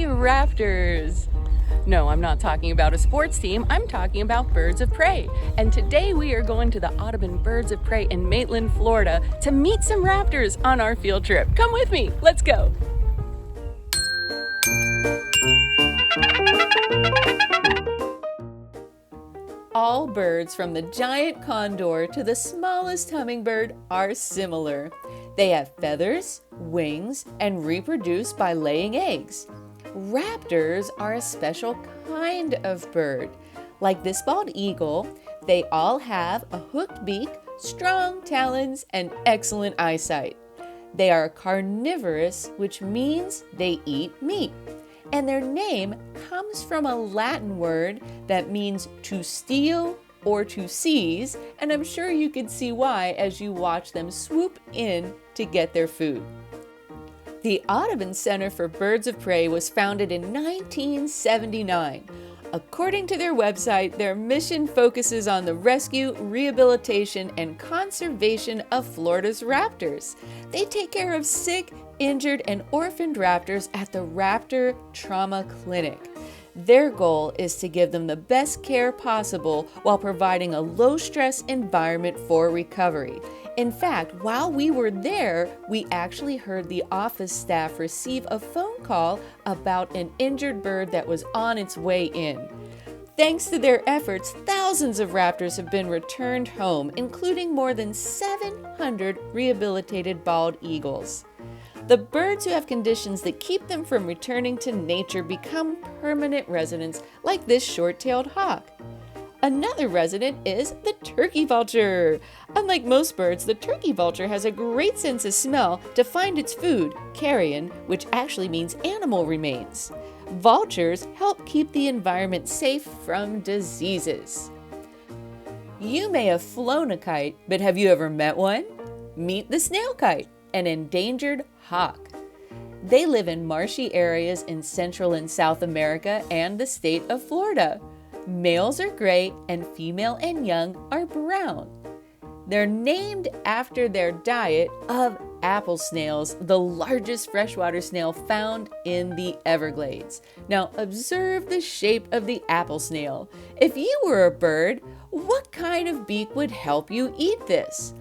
raptors! No, I'm not talking about a sports team, I'm talking about birds of prey. And today we are going to the Audubon Birds of Prey in Maitland, Florida to meet some raptors on our field trip. Come with me, let's go! All birds from the giant condor to the smallest hummingbird are similar. They have feathers, wings, and reproduce by laying eggs. Raptors are a special kind of bird. Like this bald eagle, they all have a hooked beak, strong talons, and excellent eyesight. They are carnivorous, which means they eat meat. And their name comes from a Latin word that means to steal or to seize, and I'm sure you can see why as you watch them swoop in to get their food. The Audubon Center for Birds of Prey was founded in 1979. According to their website, their mission focuses on the rescue, rehabilitation, and conservation of Florida's raptors. They take care of sick, injured, and orphaned raptors at the Raptor Trauma Clinic. Their goal is to give them the best care possible while providing a low-stress environment for recovery. In fact, while we were there, we actually heard the office staff receive a phone call about an injured bird that was on its way in. Thanks to their efforts, thousands of raptors have been returned home, including more than 700 rehabilitated bald eagles. The birds who have conditions that keep them from returning to nature become permanent residents, like this short-tailed hawk. Another resident is the turkey vulture. Unlike most birds, the turkey vulture has a great sense of smell to find its food, carrion, which actually means animal remains. Vultures help keep the environment safe from diseases. You may have flown a kite, but have you ever met one? Meet the snail kite, an endangered hawk. They live in marshy areas in Central and South America and the state of Florida. Males are gray and female and young are brown. They're named after their diet of apple snails, the largest freshwater snail found in the Everglades. Now observe the shape of the apple snail. If you were a bird, what kind of beak would help you eat this?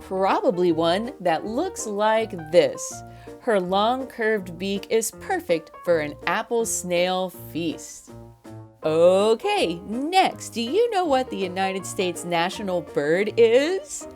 Probably one that looks like this. Her long curved beak is perfect for an apple snail feast. Okay, next, do you know what the United States national bird is?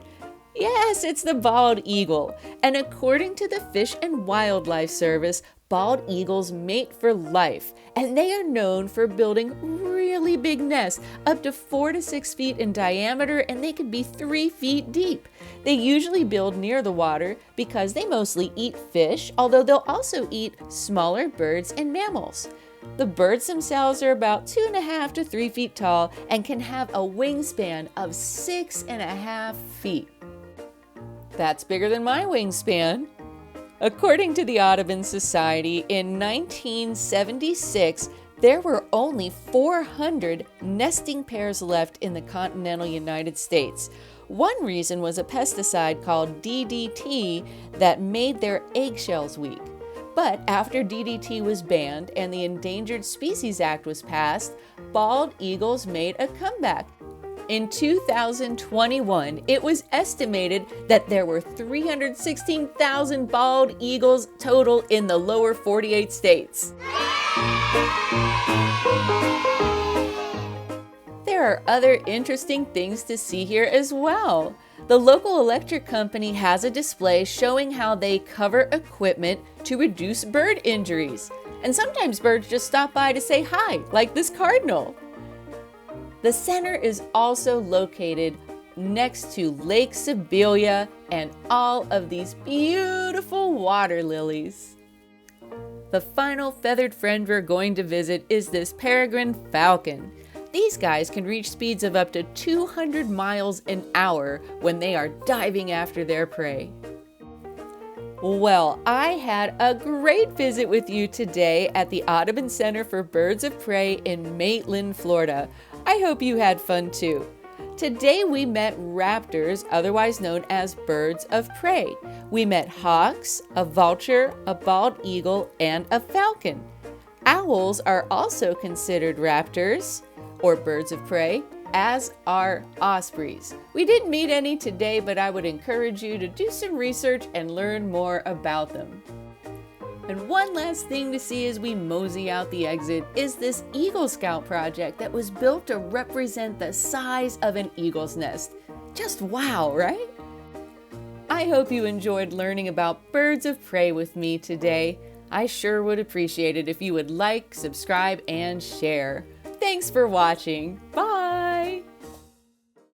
Yes, it's the bald eagle. And according to the Fish and Wildlife Service, bald eagles mate for life, and they are known for building really big nests, up to 4 to 6 feet in diameter, and they can be 3 feet deep. They usually build near the water because they mostly eat fish, although they'll also eat smaller birds and mammals. The birds themselves are about 2.5 to 3 feet tall and can have a wingspan of 6.5 feet. That's bigger than my wingspan. According to the Audubon Society, in 1976, there were only 400 nesting pairs left in the continental United States. One reason was a pesticide called DDT that made their eggshells weak. But after DDT was banned and the Endangered Species Act was passed, bald eagles made a comeback. In 2021, it was estimated that there were 316,000 bald eagles total in the lower 48 states. There are other interesting things to see here as well. The local electric company has a display showing how they cover equipment to reduce bird injuries. And sometimes birds just stop by to say hi, like this cardinal. The center is also located next to Lake Sibilia and all of these beautiful water lilies. The final feathered friend we're going to visit is this peregrine falcon. These guys can reach speeds of up to 200 miles an hour when they are diving after their prey. Well, I had a great visit with you today at the Audubon Center for Birds of Prey in Maitland, Florida. I hope you had fun too. Today we met raptors, otherwise known as birds of prey. We met hawks, a vulture, a bald eagle, and a falcon. Owls are also considered raptors, or birds of prey, as are ospreys. We didn't meet any today, but I would encourage you to do some research and learn more about them. And one last thing to see as we mosey out the exit is this Eagle Scout project that was built to represent the size of an eagle's nest. Just wow, right? I hope you enjoyed learning about birds of prey with me today. I sure would appreciate it if you would like, subscribe, and share. Thanks for watching. Bye!